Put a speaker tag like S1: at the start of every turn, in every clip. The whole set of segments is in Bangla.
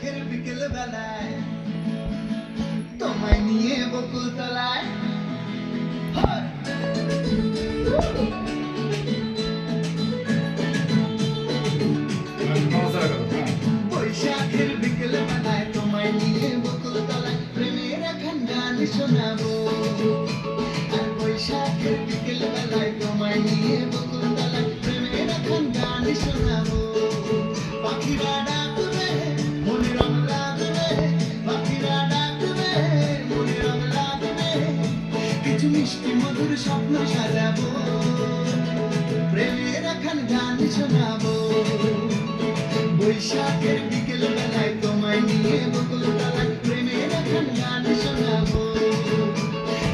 S1: বৈশাখের বিকেল বেলায় তোমায় নিয়ে বকুল তলায় বৈশাখের বিকেল বেলায় তোমায় নিয়ে বকুল তলায় প্রেমের এখন গান শোনাবো। আর বৈশাখের বিকেল বেলায় তোমায় নিয়ে বকুল তলায় প্রেমের এখন গান শোনাবো। পাখিরা ডাকবে মনে রং লাগবে, পাখিরা ডাকবে মনে রং লাগবে, কিছু মিষ্টি মধুর স্বপ্ন সাজাবো, প্রেমের এখন গান শোনাবো। বৈশাখের বিকেল বেলায় তোমায় নিয়ে বকুল তলায় প্রেমের এখন গান শোনাবো।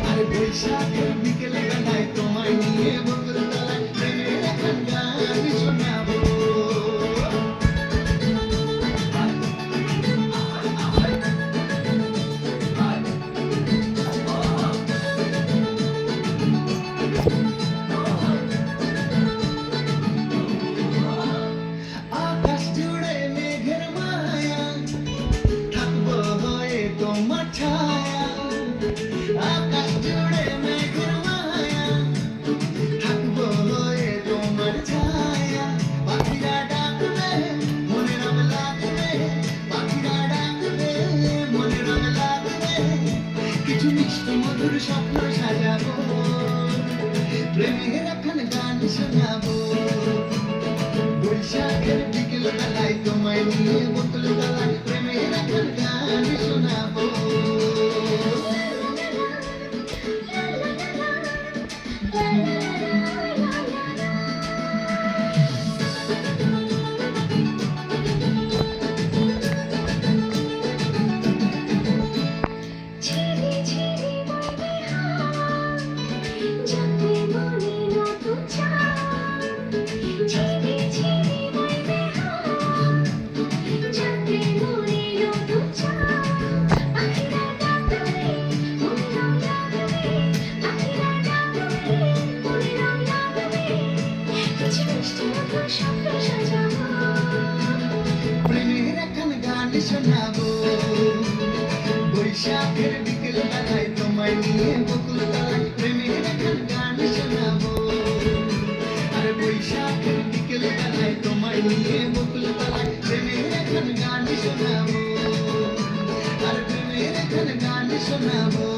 S1: আর বৈশাখের বিকেল বেলায় তোমায় নিয়ে বকুল তলায় প্রেমের এখন গান শোনাবো। আকাশ জুড়ে মেঘের মায়া, থাকবো হয়ে তোমার ছায়া। আকাশ জুড়ে মেঘের মায়া, থাকবো হয়ে তোমার ছায়া। পাখিরা ডাকবে মনে রং লাগবে, পাখিরা ডাকবে মনে রং লাগবে, কিছু মিষ্টি মধুর স্বপ্ন সাজাবো, প্রেমের এখন গান শোনাবো। বৈশাখের বিকেল বেলায় তোমায় নিয়ে বকুল তলায় প্রেমের এখন গান শোনাবো।
S2: ঝিরি ঝিরি বইবে হাওয়া, যাতে মনে নতুন চাওয়া। ঝিরি ঝিরি বইবে হাওয়া, যাতে মনে নতুন চাওয়া। পাখিরা ডাকবে মনে রং লাগবে, পাখিরা ডাকবে মনে রং লাগবে, কিছু মিষ্টি মধুর স্বপ্ন সাজাবো,
S1: প্রেমের এখন গান শোনাবো। বৈশাখের বিকেল বেলায় তোমায় নিয়ে বকুল তলায় প্রেমের এখন গান শোনাবো। আর বৈশাখের বিকেল বেলায় তোমায় নিয়ে বকুল তলায় প্রেমের এখন গান শোনাবো। আর প্রেমের এখন গান শোনাবো।